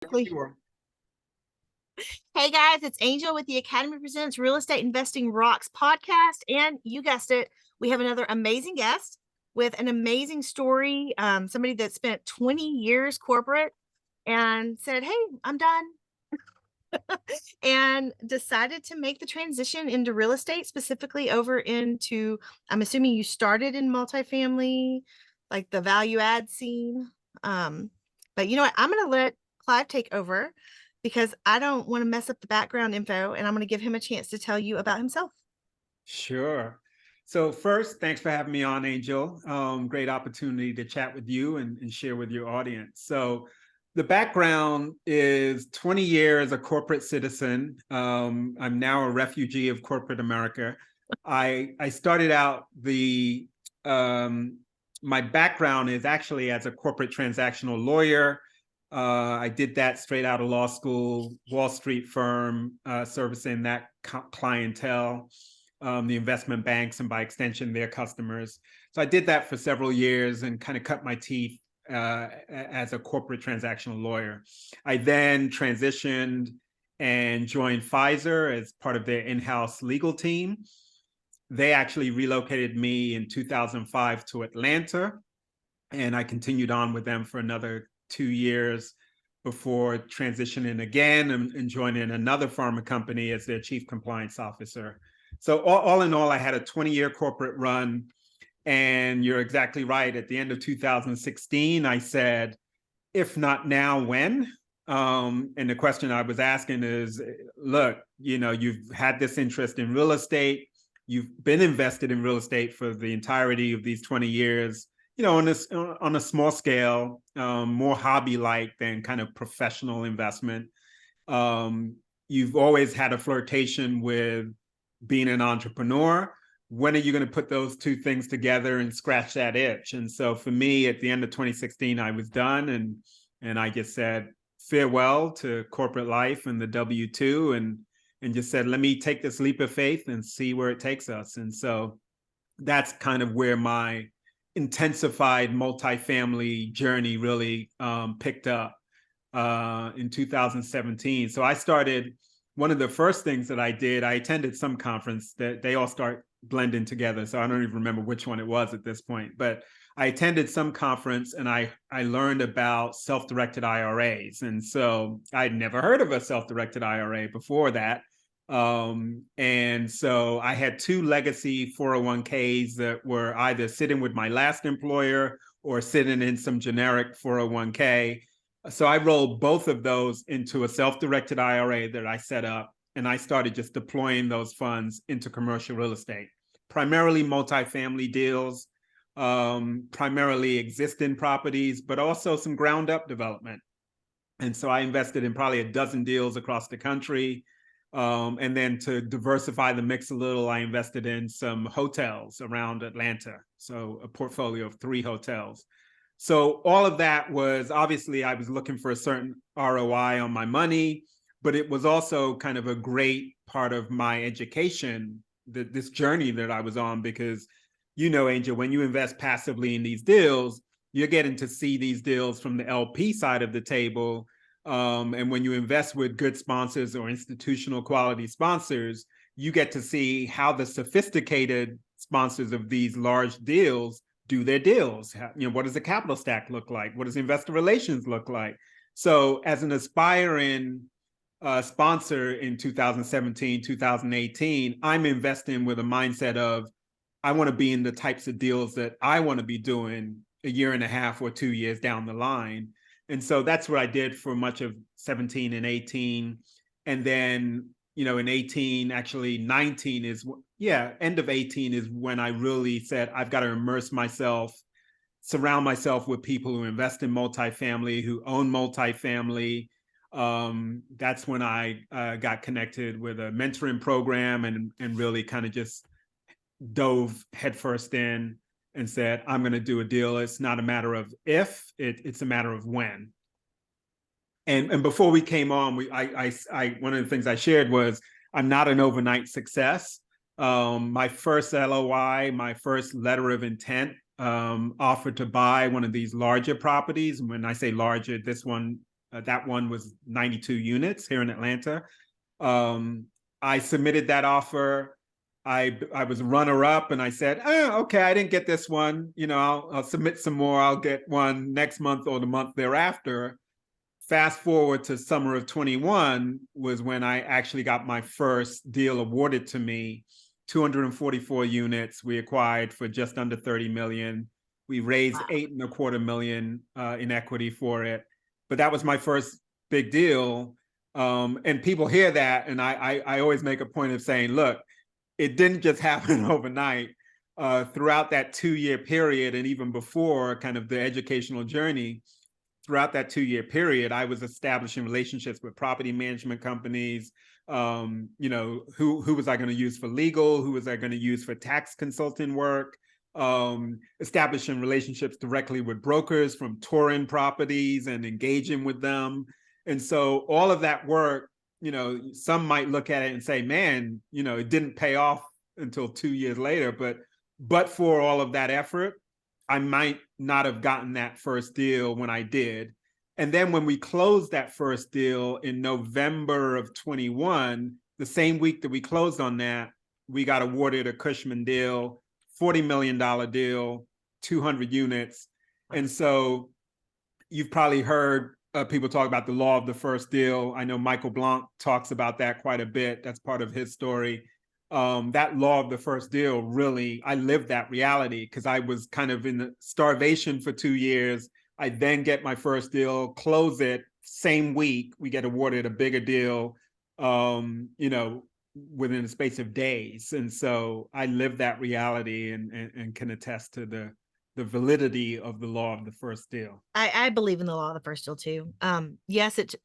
Sure. Hey guys, it's Angel with the Academy Presents Real Estate Investing Rocks podcast. And you guessed it, we have another amazing guest with an amazing story. Somebody that spent 20 years corporate and said, "Hey, I'm done," and decided to make the transition into real estate, specifically over into, I'm assuming you started in multifamily, like the value add scene. Um, but you know what? I'm going to let Clive take over because I don't want to mess up the background info, and I'm going to give him a chance to tell you about himself. Sure. So first, thanks for having me on, Angel. Great opportunity to chat with you and share with your audience. So the background is 20 years a corporate citizen. I'm now a refugee of corporate America. I started out my background is actually as a corporate transactional lawyer. I did that straight out of law school, Wall Street firm, servicing that clientele, the investment banks, and by extension, their customers. So I did that for several years and kind of cut my teeth as a corporate transactional lawyer. I then transitioned and joined Pfizer as part of their in-house legal team. They actually relocated me in 2005 to Atlanta, and I continued on with them for another 2 years before transitioning again and joining another pharma company as their chief compliance officer. So all in all, I had a 20-year corporate run. And you're exactly right. At the end of 2016, I said, if not now, when? And the question I was asking is, look, you've had this interest in real estate. You've been invested in real estate for the entirety of these 20 years, on a small scale, more hobby-like than kind of professional investment. You've always had a flirtation with being an entrepreneur. When are you going to put those two things together and scratch that itch? And so for me, at the end of 2016, I was done, and I just said farewell to corporate life and the W-2, and just said, let me take this leap of faith and see where it takes us. And so that's kind of where my intensified multifamily journey really picked up in 2017. So I started, one of the first things that I did, I attended some conference that they all start blending together. So I don't even remember which one it was at this point, but I attended some conference and I learned about self-directed IRAs. And so I'd never heard of a self-directed IRA before that. And so I had two legacy 401ks that were either sitting with my last employer or sitting in some generic 401k. So I rolled both of those into a self-directed IRA that I set up, and I started just deploying those funds into commercial real estate, primarily multifamily deals, primarily existing properties, but also some ground up development. And so I invested in probably a dozen deals across the country. And then to diversify the mix a little, I invested in some hotels around Atlanta. So a portfolio of 3 hotels. So all of that was, obviously, I was looking for a certain ROI on my money, but it was also kind of a great part of my education, this journey that I was on, because, Angel, when you invest passively in these deals, you're getting to see these deals from the LP side of the table. And when you invest with good sponsors or institutional quality sponsors, you get to see how the sophisticated sponsors of these large deals do their deals. What does the capital stack look like? What does investor relations look like? So as an aspiring sponsor in 2017, 2018, I'm investing with a mindset of, I want to be in the types of deals that I want to be doing a year and a half or 2 years down the line. And so that's what I did for much of 17 and 18. And then, in 18, actually 19 is, end of 18 is when I really said, I've got to immerse myself, surround myself with people who invest in multifamily, who own multifamily. That's when I got connected with a mentoring program and really kind of just dove headfirst in and said, I'm going to do a deal. It's not a matter of if, it's a matter of when. And before we came on, one of the things I shared was, I'm not an overnight success. My first LOI, my first letter of intent, offered to buy one of these larger properties. And when I say larger, this one That one was 92 units here in Atlanta. I submitted that offer. I was runner up, and I said, okay, I didn't get this one. I'll submit some more. I'll get one next month or the month thereafter. Fast forward to summer of 21 was when I actually got my first deal awarded to me. 244 units we acquired for just under 30 million. We raised 8.25 million in equity for it. But that was my first big deal. And people hear that, and I always make a point of saying, look, it didn't just happen overnight. Throughout that 2-year period, and even before kind of the educational journey, throughout that 2-year period, I was establishing relationships with property management companies. Who was I going to use for legal? Who was I going to use for tax consulting work? Establishing relationships directly with brokers from touring properties and engaging with them. And so all of that work, some might look at it and say, man, it didn't pay off until 2 years later. But for all of that effort, I might not have gotten that first deal when I did. And then when we closed that first deal in November of 21, the same week that we closed on that, we got awarded a Cushman deal, $40 million deal, 200 units. And so you've probably heard people talk about the law of the first deal. I know Michael Blanc talks about that quite a bit. That's part of his story. That law of the first deal, really, I lived that reality because I was kind of in the starvation for 2 years. I then get my first deal, close it, same week, we get awarded a bigger deal, within a space of days. And so I live that reality and can attest to the validity of the law of the first deal. I believe in the law of the first deal too. Yes, it's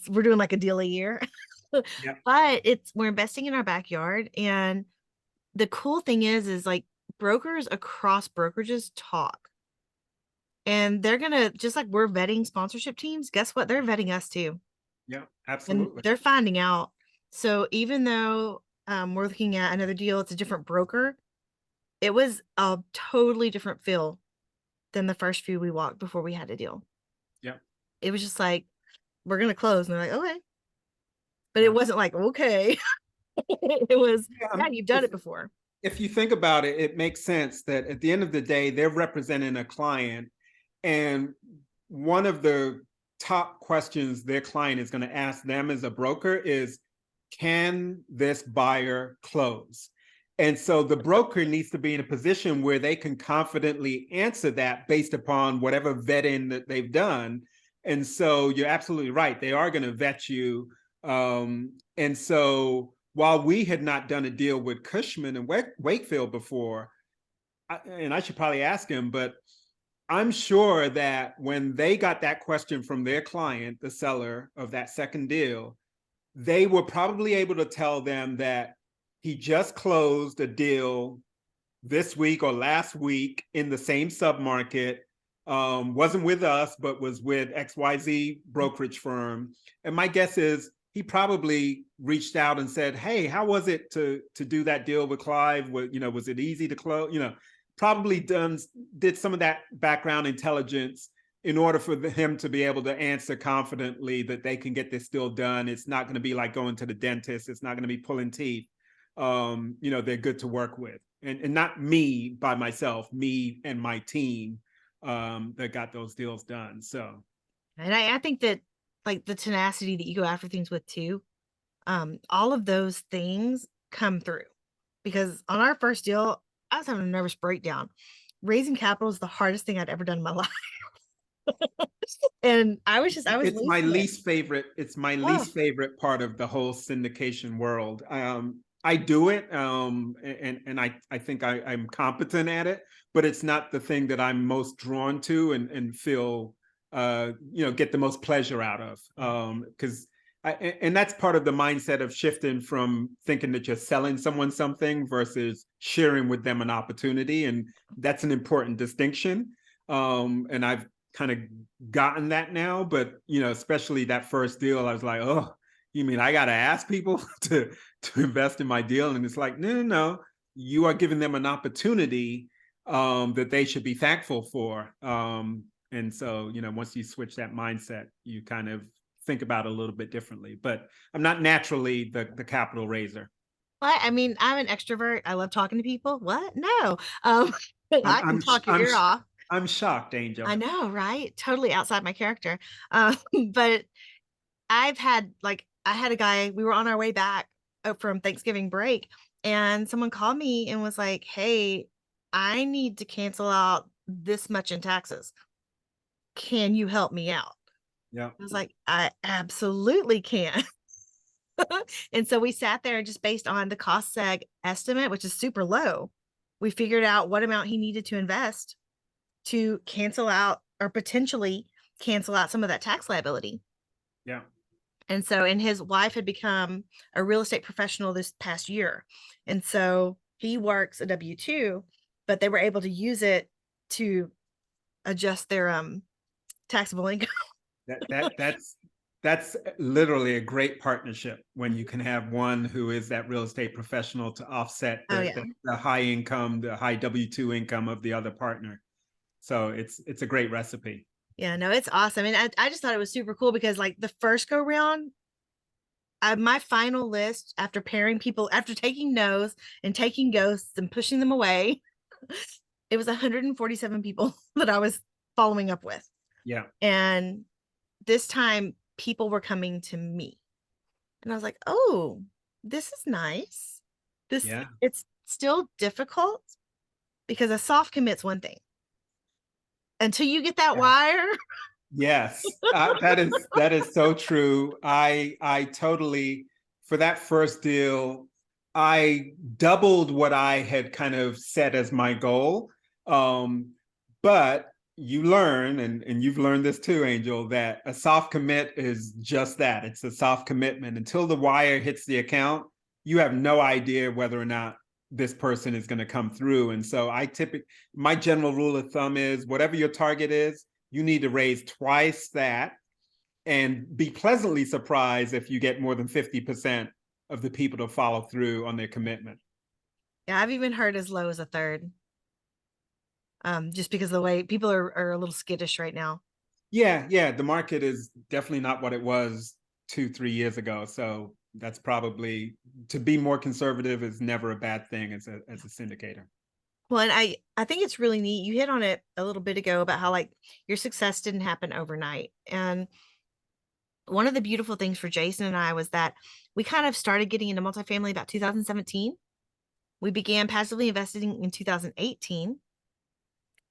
we're doing like a deal a year. Yep. But we're investing in our backyard. And the cool thing is like brokers across brokerages talk. And they're gonna, just like we're vetting sponsorship teams, guess what? They're vetting us too. Yeah, absolutely. And they're finding out. So even though we're looking at another deal, it's a different broker, it was a totally different feel than the first few we walked before we had a deal. Yeah. It was just like, we're gonna close. And they're like, okay. But Yeah. it wasn't like, okay. It was, yeah, you've done it before. If you think about it, it makes sense that at the end of the day, they're representing a client. And one of the top questions their client is going to ask them as a broker is, can this buyer close? And so the broker needs to be in a position where they can confidently answer that based upon whatever vetting that they've done. And so you're absolutely right. They are going to vet you. And so while we had not done a deal with Cushman and Wakefield before, and I should probably ask him, but I'm sure that when they got that question from their client, the seller of that second deal, they were probably able to tell them that he just closed a deal this week or last week in the same submarket, wasn't with us, but was with XYZ brokerage firm. And my guess is he probably reached out and said, hey, how was it to do that deal with Clive? Was it easy to close? Probably did some of that background intelligence in order for him to be able to answer confidently that they can get this deal done. It's not going to be like going to the dentist. It's not going to be pulling teeth. They're good to work with. And not me by myself, me and my team that got those deals done. So, and I think that like the tenacity that you go after things with too, all of those things come through. Because on our first deal, I was having a nervous breakdown. Raising capital is the hardest thing I'd ever done in my life. And it's my least favorite. It's my least favorite part of the whole syndication world. I do it, and I think I'm competent at it, but it's not the thing that I'm most drawn to and feel get the most pleasure out of. Because and that's part of the mindset of shifting from thinking that you're selling someone something versus sharing with them an opportunity, and that's an important distinction. And I've kind of gotten that now, but especially that first deal, I was like, oh, you mean I got to ask people to invest in my deal? And it's like, no, you are giving them an opportunity that they should be thankful for. And so, once you switch that mindset, you kind of think about it a little bit differently. But I'm not naturally the capital raiser. Well, I mean, I'm an extrovert. I love talking to people. What? No. I'm I can I'm talk your ear off. I'm shocked, Angel. I know, right? Totally outside my character. But I had a guy, we were on our way back from Thanksgiving break, and someone called me and was like, "Hey, I need to cancel out this much in taxes. Can you help me out?" Yeah, I was like, "I absolutely can." And so we sat there and just based on the cost seg estimate, which is super low, we figured out what amount he needed to invest to cancel out or potentially cancel out some of that tax liability. yeah, And his wife had become a real estate professional this past year. And so he works a W-2, but they were able to use it to adjust their taxable income. that that that's that's literally a great partnership when you can have one who is that real estate professional to offset Oh the yeah. the high income, the high W-2 income of the other partner. So it's a great recipe. Yeah, no, it's awesome. And I just thought it was super cool because like the first go round, my final list after pairing people, after taking no's and taking ghosts and pushing them away, it was 147 people that I was following up with. Yeah, And this time people were coming to me. And I was like, oh, this is nice. yeah. It's still difficult because a soft commit's one thing. Until you get that wire. Yes, that is so true. I totally, for that first deal, I doubled what I had kind of set as my goal. But you learn, and you've learned this too, Angel, that a soft commit is just that. It's a soft commitment. Until the wire hits the account, you have no idea whether or not this person is going to come through. And so my general rule of thumb is whatever your target is, you need to raise twice that and be pleasantly surprised if you get more than 50% of the people to follow through on their commitment. Yeah, I've even heard as low as a third. Just because of the way people are a little skittish right now. Yeah. The market is definitely not what it was 2-3 years ago. So that's probably, to be more conservative is never a bad thing as a syndicator. Well, and I think it's really neat. You hit on it a little bit ago about how like your success didn't happen overnight. And one of the beautiful things for Jason and I was that we kind of started getting into multifamily about 2017. We began passively investing in 2018,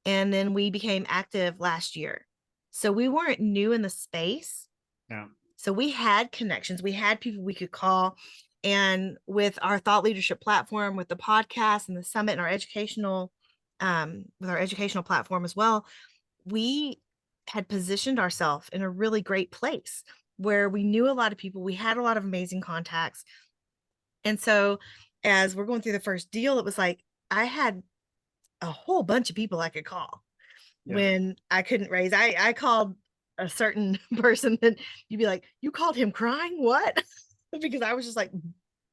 and then we became active last year. So we weren't new in the space. Yeah. So we had connections, we had people we could call. And with our thought leadership platform, with the podcast and the summit and our educational, with our educational platform as well, we had positioned ourselves in a really great place where we knew a lot of people, we had a lot of amazing contacts. And so as we're going through the first deal, it was like I had a whole bunch of people I could call Yeah. when I couldn't raise. I called a certain person and you'd be like, you called him crying? What? Because I was just like,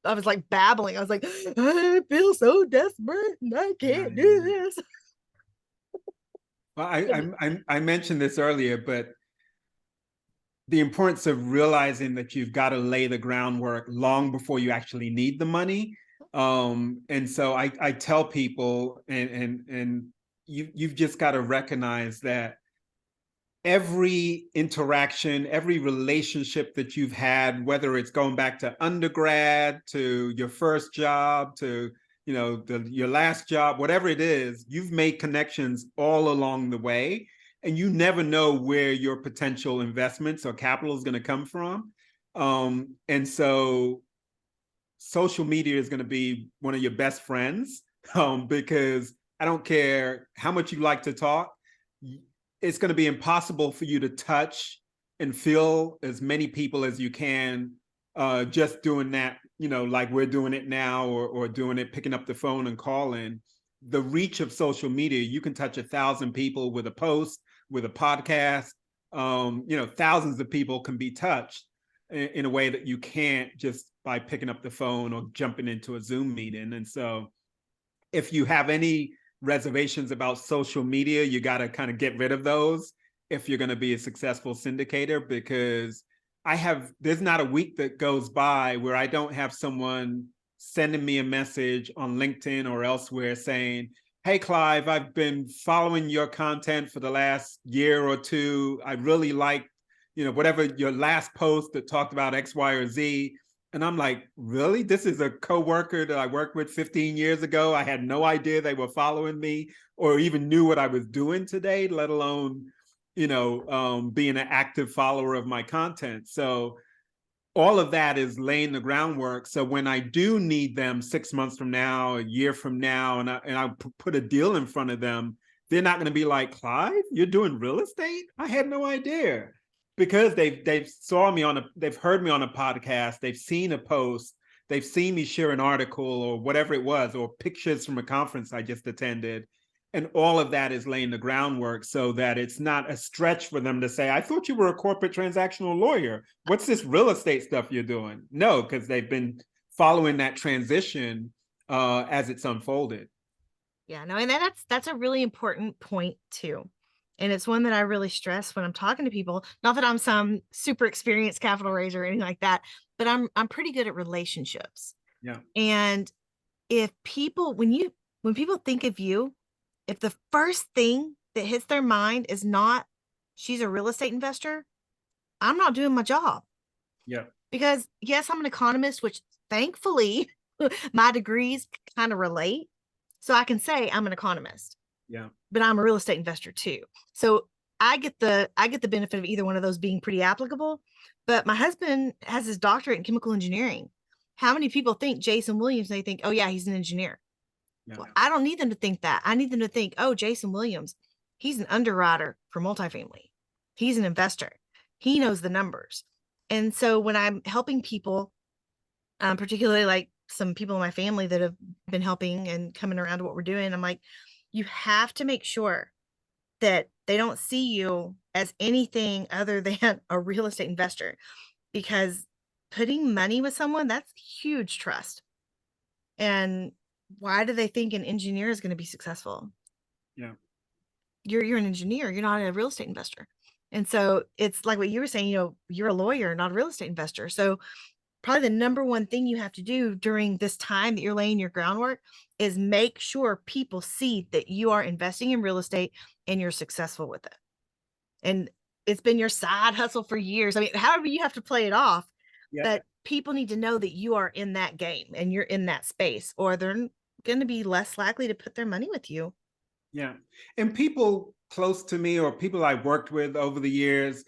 I was like babbling. I was like, I feel so desperate and I can't do this. Well, I mentioned this earlier, but the importance of realizing that you've got to lay the groundwork long before you actually need the money. And so I tell people, and you've just got to recognize that every interaction, every relationship that you've had, whether it's going back to undergrad, to your first job, to your last job, whatever it is, you've made connections all along the way, and you never know where your potential investments or capital is going to come from. And so social media is going to be one of your best friends, because I don't care how much you like to talk, it's going to be impossible for you to touch and feel as many people as you can, just doing that, like we're doing it now, or doing it, picking up the phone and calling. The reach of social media, you can touch 1,000 people with a post, with a podcast. Thousands of people can be touched in a way that you can't just by picking up the phone or jumping into a Zoom meeting. And so if you have any reservations about social media, you got to kind of get rid of those if you're going to be a successful syndicator, because there's not a week that goes by where I don't have someone sending me a message on LinkedIn or elsewhere saying, hey, Clive, I've been following your content for the last year or two. I really like, whatever your last post that talked about X, Y, or Z. And I'm like, really? This is a coworker that I worked with 15 years ago. I had no idea they were following me or even knew what I was doing today, let alone, being an active follower of my content. So all of that is laying the groundwork. So when I do need them 6 months from now, a year from now, and I put a deal in front of them, they're not going to be like, Clive, you're doing real estate? I had no idea. Because they've they've heard me on a podcast, they've seen a post, they've seen me share an article or whatever it was, or pictures from a conference I just attended. And all of that is laying the groundwork so that it's not a stretch for them to say, I thought you were a corporate transactional lawyer. What's this real estate stuff you're doing? No, because they've been following that transition as it's unfolded. Yeah, no, and that's a really important point too. And it's one that I really stress when I'm talking to people. Not that I'm some super experienced capital raiser or anything like that, but I'm pretty good at relationships. Yeah. And if people, when people think of you, if the first thing that hits their mind is not, she's a real estate investor, I'm not doing my job. Yeah. Because yes, I'm an economist, which thankfully my degrees kind of relate. So I can say I'm an economist. Yeah. But I'm a real estate investor too. So I get the benefit of either one of those being pretty applicable. But my husband has his doctorate in chemical engineering. How many people think Jason Williams, they think, oh yeah, he's an engineer? Yeah. Well, I don't need them to think that. I need them to think, oh, Jason Williams, he's an underwriter for multifamily. He's an investor. He knows the numbers. And so when I'm helping people, particularly like some people in my family that have been helping and coming around to what we're doing, I'm like, you have to make sure that they don't see you as anything other than a real estate investor, because putting money with someone, that's huge trust. And why do they think an engineer is going to be successful? Yeah. You're an engineer, you're not a real estate investor. And so it's like what you were saying, you're a lawyer, not a real estate investor. So probably the number one thing you have to do during this time that you're laying your groundwork is make sure people see that you are investing in real estate and you're successful with it. And it's been your side hustle for years. I mean, however you have to play it off, Yeah. but people need to know that you are in that game and you're in that space, or they're going to be less likely to put their money with you. Yeah. And people close to me or people I've worked with over the years,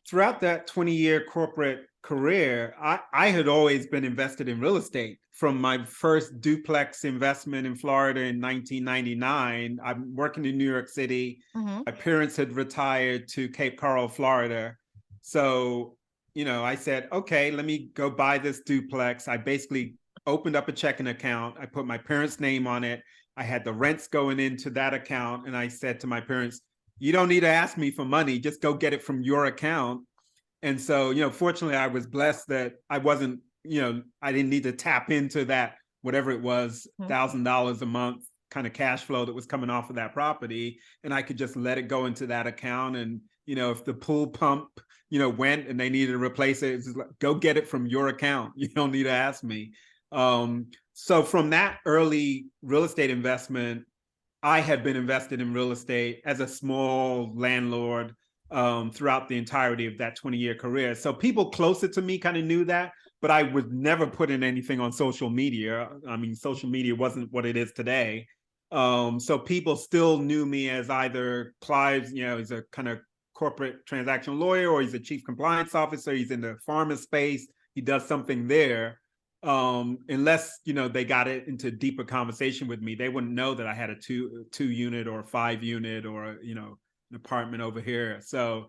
throughout that 20-year corporate career, I had always been invested in real estate. From my first duplex investment in Florida in 1999, I'm working in New York City. Mm-hmm. My parents had retired to Cape Coral, Florida. So, I said, okay, let me go buy this duplex. I basically opened up a checking account. I put my parents' name on it. I had the rents going into that account. And I said to my parents, you don't need to ask me for money. Just go get it from your account. And so, fortunately, I was blessed that I wasn't, I didn't need to tap into that, whatever it was, $1,000 a month kind of cash flow that was coming off of that property. And I could just let it go into that account. And, if the pool pump, went and they needed to replace it, it's like, go get it from your account. You don't need to ask me. So from that early real estate investment, I had been invested in real estate as a small landlord throughout the entirety of that 20-year career. So people closer to me kind of knew that, but I would never put in anything on social media. I mean, social media wasn't what it is today. So people still knew me as either Clive, he's a kind of corporate transactional lawyer, or he's a chief compliance officer. He's in the pharma space. He does something there. Unless, they got it into deeper conversation with me, they wouldn't know that I had a two unit or 5 unit or, an apartment over here. So,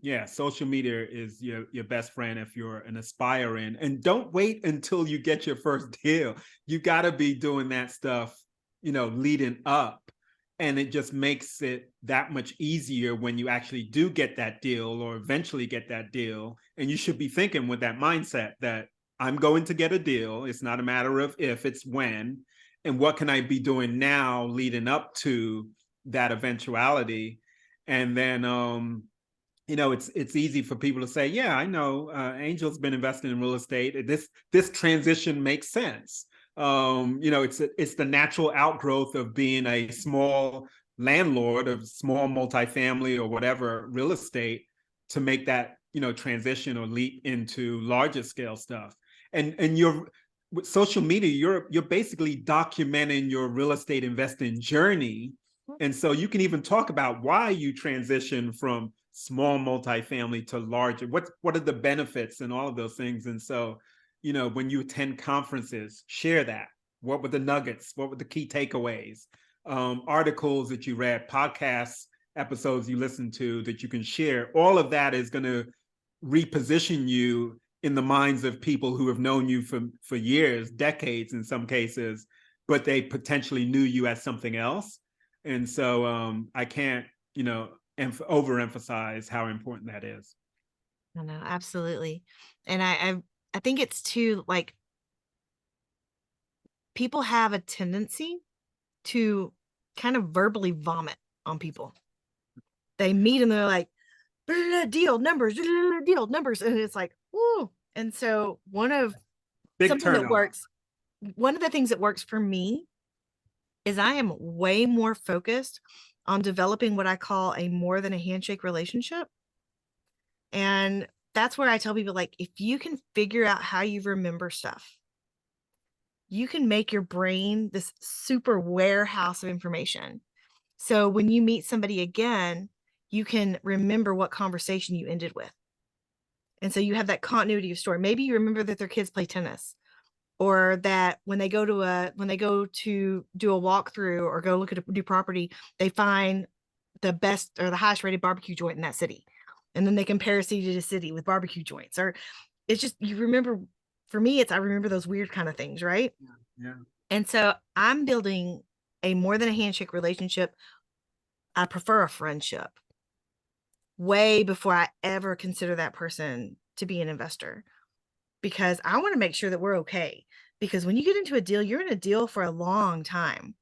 yeah, social media is your best friend if you're an aspiring, and don't wait until you get your first deal. You got to be doing that stuff, leading up, and it just makes it that much easier when you actually do get that deal or eventually get that deal. And you should be thinking with that mindset that I'm going to get a deal. It's not a matter of if, it's when. And what can I be doing now leading up to that eventuality? And then, it's easy for people to say, yeah, I know Angel's been investing in real estate. This transition makes sense. It's the natural outgrowth of being a small landlord of small multifamily or whatever real estate to make that transition or leap into larger scale stuff. And you're with social media, you're basically documenting your real estate investing journey. And so you can even talk about why you transition from small multifamily to larger. What are the benefits and all of those things? And so, when you attend conferences, share that. What were the nuggets? What were the key takeaways? Articles that you read, podcasts, episodes you listened to that you can share. All of that is going to reposition you in the minds of people who have known you for years, decades in some cases, but they potentially knew you as something else. And so I can't, overemphasize how important that is. I know, absolutely. And I think it's too, like, people have a tendency to kind of verbally vomit on people. They meet and they're like, deal numbers, deal numbers. And it's like, ooh. And so Big something that turnoff. works, one of the things that works for me is I am way more focused on developing what I call a more than a handshake relationship. And that's where I tell people, like, if you can figure out how you remember stuff, you can make your brain this super warehouse of information. So when you meet somebody again, you can remember what conversation you ended with. And so you have that continuity of story. Maybe you remember that their kids play tennis, or that when they go to do a walkthrough or go look at a new property, they find the best or the highest rated barbecue joint in that city. And then they compare city to city with barbecue joints. Or it's just, you remember, for me, I remember those weird kind of things, right? Yeah. And so I'm building a more than a handshake relationship. I prefer a friendship way before I ever consider that person to be an investor, because I want to make sure that we're okay. Because when you get into a deal, you're in a deal for a long time.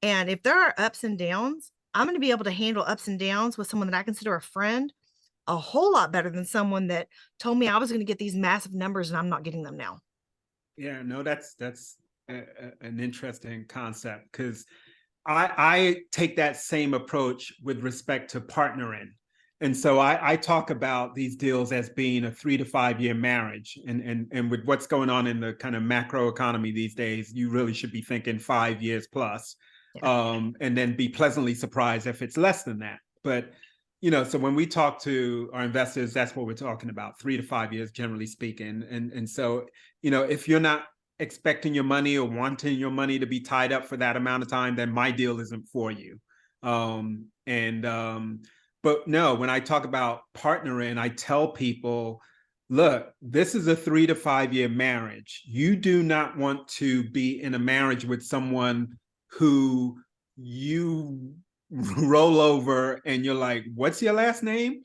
And if there are ups and downs, I'm going to be able to handle ups and downs with someone that I consider a friend a whole lot better than someone that told me I was going to get these massive numbers and I'm not getting them now. Yeah, no, that's an interesting concept, because I take that same approach with respect to partnering. And so I talk about these deals as being a 3 to 5 year marriage. And with what's going on in the kind of macro economy these days, you really should be thinking 5 years plus, and then be pleasantly surprised if it's less than that. But, so when we talk to our investors, that's what we're talking about, 3 to 5 years, generally speaking. And so, if you're not expecting your money or wanting your money to be tied up for that amount of time, then my deal isn't for you. But no, when I talk about partnering, I tell people, look, this is a 3 to 5 year marriage. You do not want to be in a marriage with someone who you roll over and you're like, what's your last name?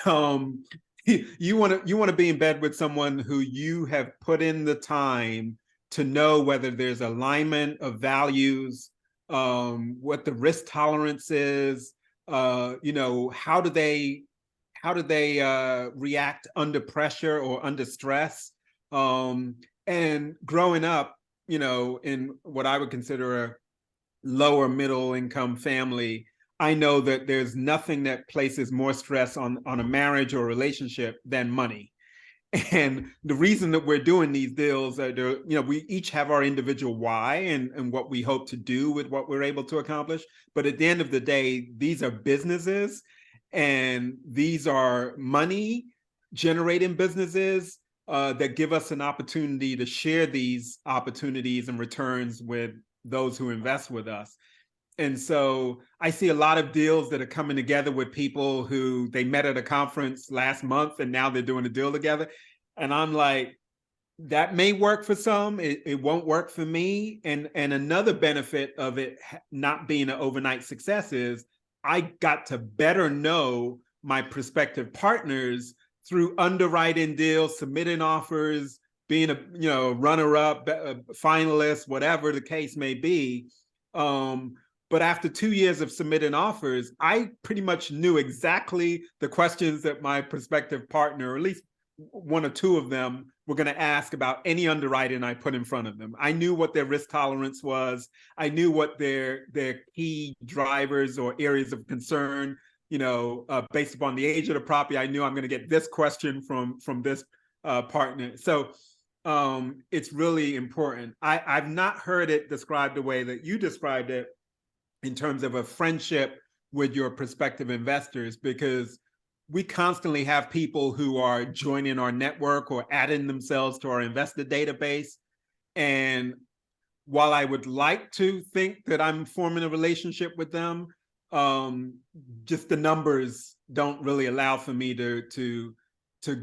You want to be in bed with someone who you have put in the time to know whether there's alignment of values, what the risk tolerance is, how do they react under pressure or under stress. And growing up, in what I would consider a lower middle income family, I know that there's nothing that places more stress on a marriage or relationship than money. And the reason that we're doing these deals, we each have our individual why and what we hope to do with what we're able to accomplish. But at the end of the day, these are businesses, and these are money generating businesses that give us an opportunity to share these opportunities and returns with those who invest with us. And so I see a lot of deals that are coming together with people who they met at a conference last month and now they're doing a deal together. And I'm like, that may work for some, it won't work for me. And another benefit of it not being an overnight success is I got to better know my prospective partners through underwriting deals, submitting offers, being a runner-up, finalist, whatever the case may be. But after 2 years of submitting offers, I pretty much knew exactly the questions that my prospective partner, or at least one or two of them, were going to ask about any underwriting I put in front of them. I knew what their risk tolerance was. I knew what their key drivers or areas of concern, based upon the age of the property. I knew I'm going to get this question from this partner. So it's really important. I've not heard it described the way that you described it, in terms of a friendship with your prospective investors, because we constantly have people who are joining our network or adding themselves to our investor database. And while I would like to think that I'm forming a relationship with them, just the numbers don't really allow for me to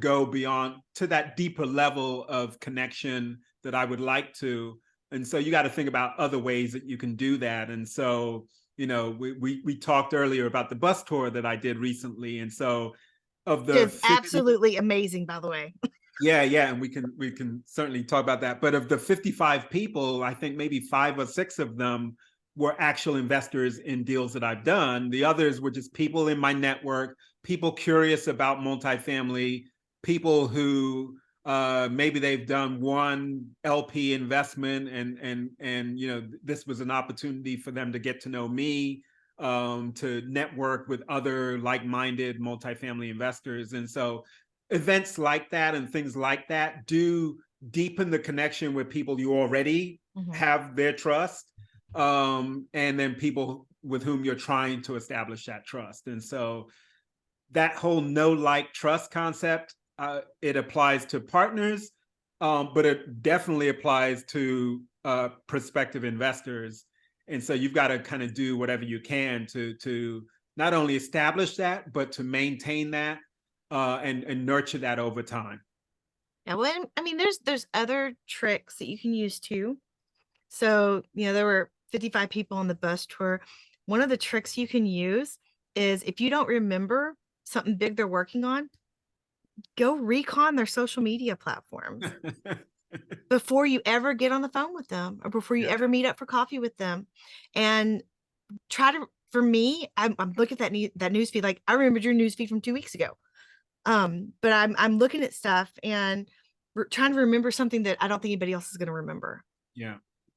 go beyond to that deeper level of connection that I would like to. And so you got to think about other ways that you can do that. And so, we talked earlier about the bus tour that I did recently. And so of the It's absolutely amazing, by the way. yeah, and we can certainly talk about that. But of the 55 people, I think maybe 5 or 6 of them were actual investors in deals that I've done. The others were just people in my network, people curious about multifamily, people who maybe they've done one LP investment, and this was an opportunity for them to get to know me, to network with other like-minded multifamily investors. And so events like that and things like that do deepen the connection with people you already have their trust, and then people with whom you're trying to establish that trust. And so that whole know, like, trust concept, it applies to partners, but it definitely applies to prospective investors. And so you've got to kind of do whatever you can to not only establish that, but to maintain that, and nurture that over time. Yeah, well, I mean, there's other tricks that you can use too. So, there were 55 people on the bus tour. One of the tricks you can use is, if you don't remember something big they're working on, go recon their social media platforms before you ever get on the phone with them, or before you ever meet up for coffee with them. And for me, I'm looking at that news feed. Like, I remembered your news feed from 2 weeks ago. But I'm looking at stuff and trying to remember something that I don't think anybody else is going to remember. Yeah.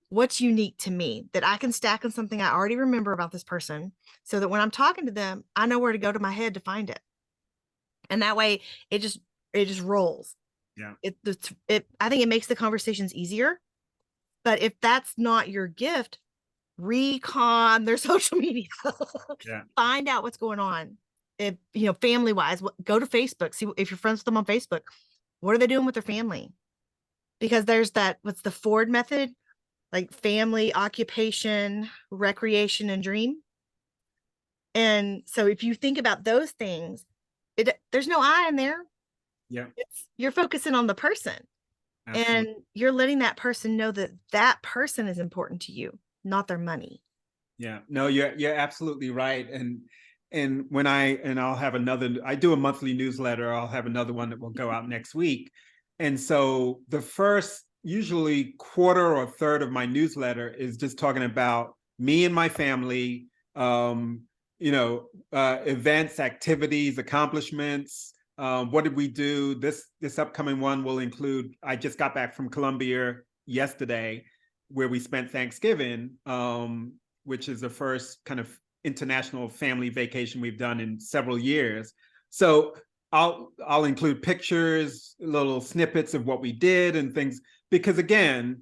What's unique to me that I can stack on something I already remember about this person, so that when I'm talking to them, I know where to go to my head to find it. And that way it just rolls. Yeah. I think it makes the conversations easier. But if that's not your gift, recon their social media. Yeah. Find out what's going on. If, family wise, go to Facebook, see if you're friends with them on Facebook. What are they doing with their family? Because there's what's the Ford method? Like family, occupation, recreation, and dream. And so if you think about those things, there's no I in there. Yeah. You're focusing on the person. Absolutely. And you're letting that person know that that person is important to you, not their money. Yeah, no, you're absolutely right. And when I'll have I do a monthly newsletter. I'll have another one that will go out next week. And so the first, usually quarter or third of my newsletter is just talking about me and my family, events, activities, accomplishments. What did we do? This upcoming one will include, I just got back from Colombia yesterday, where we spent Thanksgiving, which is the first kind of international family vacation we've done in several years. So I'll include pictures, little snippets of what we did and things, because again,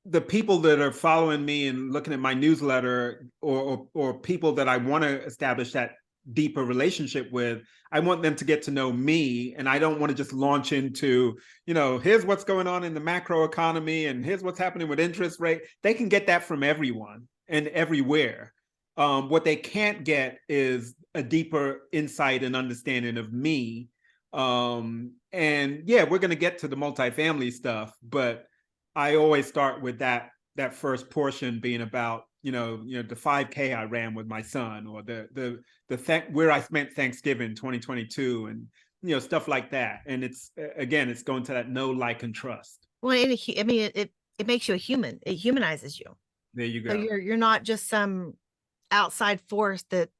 the people that are following me and looking at my newsletter, or people that I want to establish that deeper relationship with, I want them to get to know me. And I don't want to just launch into, here's what's going on in the macro economy and here's what's happening with interest rate. They can get that from everyone and everywhere. What they can't get is a deeper insight and understanding of me. And yeah, we're going to get to the multifamily stuff, but I always start with that first portion being about, the 5K I ran with my son, or where I spent Thanksgiving 2022, and stuff like that. And it's going to that know, like, and trust. Well, it makes you a human. It humanizes you. There you So go. you're not just some outside force that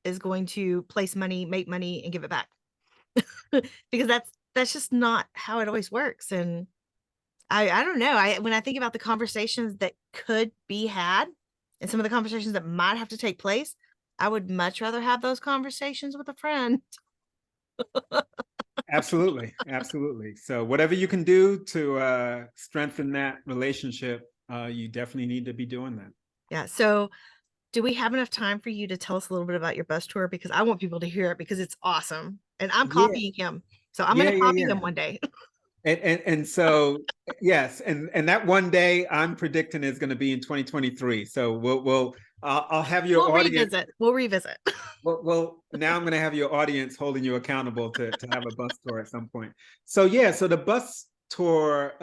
is going to place money, make money, and give it back. Because that's just not how it always works. And I don't know. When I think about the conversations that could be had and some of the conversations that might have to take place, I would much rather have those conversations with a friend. Absolutely, absolutely. So whatever you can do to strengthen that relationship, you definitely need to be doing that. Yeah. So do we have enough time for you to tell us a little bit about your bus tour? Because I want people to hear it because it's awesome. And I'm Yeah, copying him. So I'm going yeah, to yeah, copy yeah. him one day. And so yes, and that one day I'm predicting is going to be in 2023. So we'll I'll have your We'll audience. revisit. We'll revisit. Well, now I'm going to have your audience holding you accountable to have a bus tour at some point. So yeah, so the bus tour,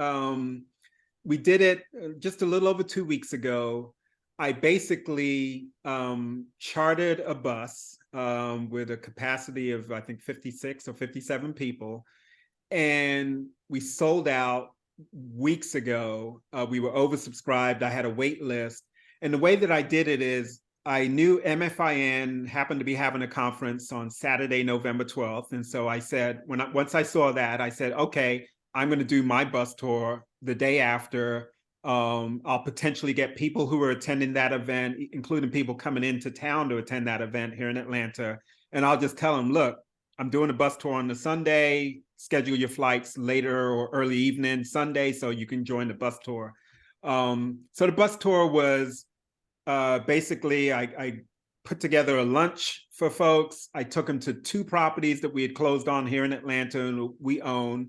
we did it just a little over 2 weeks ago. I basically chartered a bus with a capacity of I think 56 or 57 people, and we sold out weeks ago. We were oversubscribed. I had a wait list. And the way that I did it is I knew MFIN happened to be having a conference on Saturday, November 12th. And so I said, once I saw that, I said, okay, I'm going to do my bus tour the day after. I'll potentially get people who are attending that event, including people coming into town to attend that event here in Atlanta. And I'll just tell them, look, I'm doing a bus tour on the Sunday. Schedule your flights later or early evening Sunday so you can join the bus tour. So the bus tour was basically I put together a lunch for folks. I took them to 2 properties that we had closed on here in Atlanta and we own.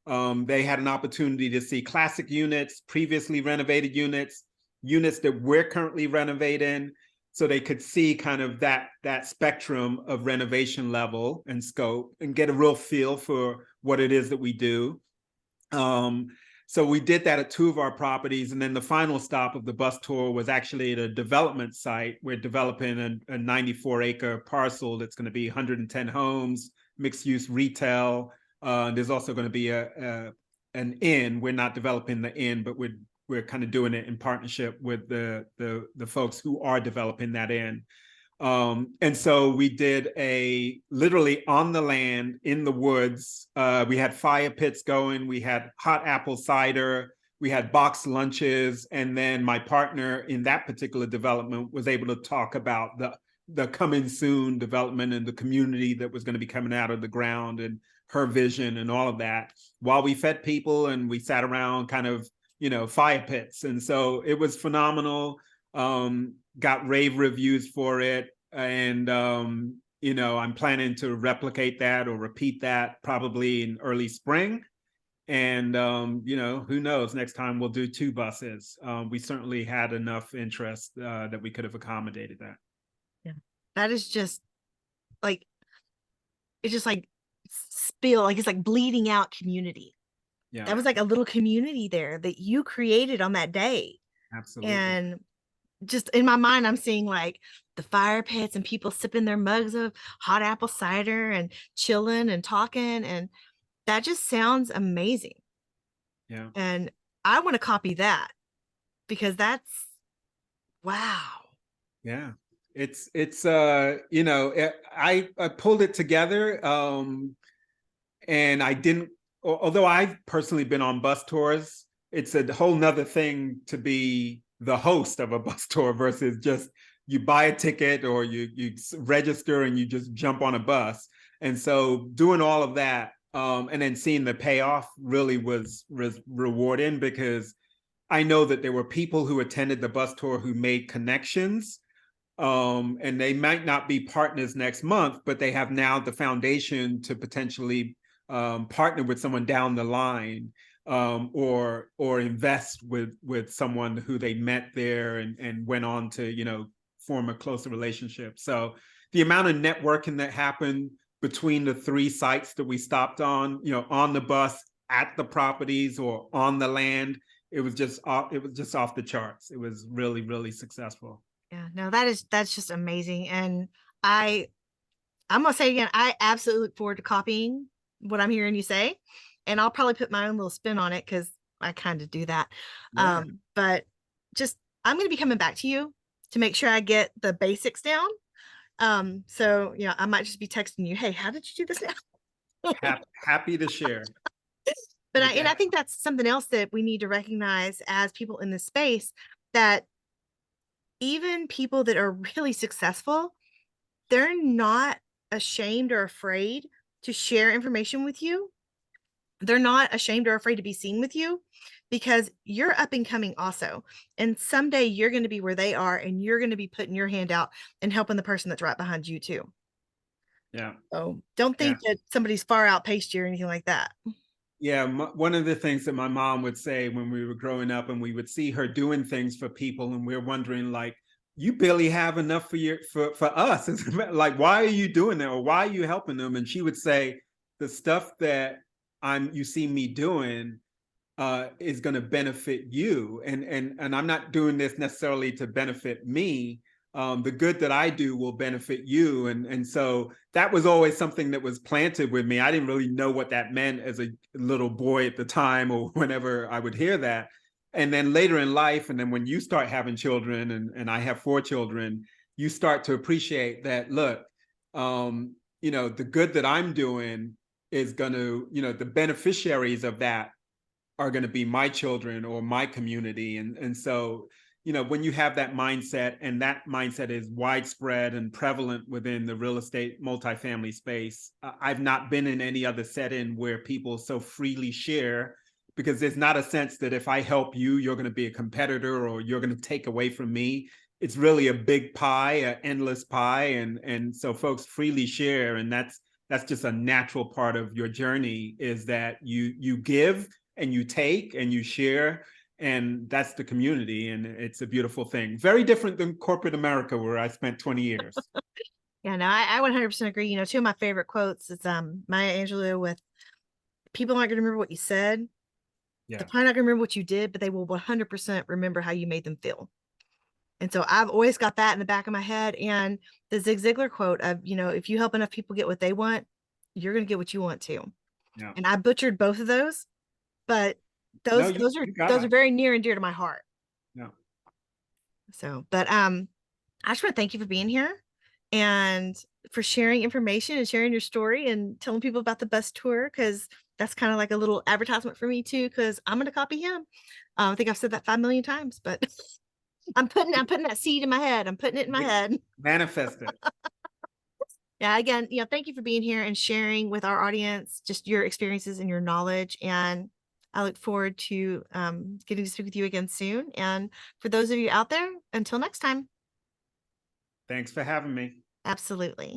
They had an opportunity to see classic units, previously renovated units, units that we're currently renovating, so they could see kind of that spectrum of renovation level and scope and get a real feel for what it is that we do. Um, so we did that at 2 of our properties, and then the final stop of the bus tour was actually at a development site. We're developing a 94-acre parcel that's going to be 110 homes, mixed-use retail. There's also going to be an inn. We're not developing the inn, but we're kind of doing it in partnership with the folks who are developing that inn. And so we did a literally on the land in the woods. We had fire pits going. We had hot apple cider. We had boxed lunches. And then my partner in that particular development was able to talk about the coming soon development and the community that was going to be coming out of the ground and her vision and all of that while we fed people and we sat around kind of, fire pits. And so it was phenomenal. Got rave reviews for it. And, I'm planning to replicate that or repeat that probably in early spring. And, who knows, next time we'll do 2 buses. We certainly had enough interest that we could have accommodated that. Yeah. That is just like, it's just like spill, like it's like bleeding out community. Yeah, That was like a little community there that you created on that day. absolutely. And just in my mind, I'm seeing like the fire pits and people sipping their mugs of hot apple cider and chilling and talking. And that just sounds amazing. Yeah. And I want to copy that because that's wow. Yeah. It's I pulled it together. And I didn't, although I've personally been on bus tours, it's a whole nother thing to be the host of a bus tour versus just you buy a ticket or you register and you just jump on a bus. And so doing all of that, and then seeing the payoff really was rewarding, because I know that there were people who attended the bus tour who made connections, and they might not be partners next month, but they have now the foundation to potentially partner with someone down the line, or invest with someone who they met there and went on to form a closer relationship. So the amount of networking that happened between the 3 sites that we stopped on the bus, at the properties, or on the land, it was just off the charts. It was really, really successful. Yeah, no, that's just amazing. And I'm gonna say again, I absolutely look forward to copying what I'm hearing you say. And I'll probably put my own little spin on it because I kind of do that. Yeah. But just I'm going to be coming back to you to make sure I get the basics down. So, you know, I might just be texting you, hey, how did you do this now? Happy to share. But Make it I think that's something else that we need to recognize as people in this space, that even people that are really successful, they're not ashamed or afraid to share information with you. They're not ashamed or afraid to be seen with you, because you're up and coming also. And someday you're going to be where they are, and you're going to be putting your hand out and helping the person that's right behind you too. Yeah. So don't Yeah. think that somebody's far outpaced you or anything like that. Yeah, one of the things that my mom would say when we were growing up, and we would see her doing things for people, and we're wondering, like, you barely have enough for us. Like, why are you doing that, or why are you helping them? And she would say, the stuff that you see me doing is going to benefit you, and I'm not doing this necessarily to benefit me. The good that I do will benefit you, and so that was always something that was planted with me. I didn't really know what that meant as a little boy at the time, or whenever I would hear that. And then later in life, and then when you start having children, and I have 4 children, you start to appreciate that. Look, the good that I'm doing is going to, the beneficiaries of that are going to be my children or my community. And so, when you have that mindset, and that mindset is widespread and prevalent within the real estate multifamily space, I've not been in any other setting where people so freely share, because there's not a sense that if I help you, you're going to be a competitor or you're going to take away from me. It's really a big pie, an endless pie. And so folks freely share. And that's just a natural part of your journey, is that you give and you take and you share, and that's the community, and it's a beautiful thing. Very different than corporate America, where I spent 20 years. Yeah, no, I 100% agree. You know, two of my favorite quotes is Maya Angelou with, people aren't going to remember what you said. They're Yeah. probably not going to remember what you did, but they will 100% remember how you made them feel. And so I've always got that in the back of my head. And the Zig Ziglar quote of, you know, if you help enough people get what they want, you're going to get what you want too. Yeah. And I butchered both of those, but No, you got those are it. very near and dear to my heart. Yeah. So, but I just want to thank you for being here and for sharing information and sharing your story and telling people about the bus tour, because that's kind of like a little advertisement for me too, because I'm going to copy him. I think I've said that 5 million times, but I'm putting that seed in my head. I'm putting it in my head. Manifest it. Yeah, again, you know, thank you for being here and sharing with our audience just your experiences and your knowledge. And I look forward to getting to speak with you again soon. And for those of you out there, until next time. Thanks for having me. Absolutely.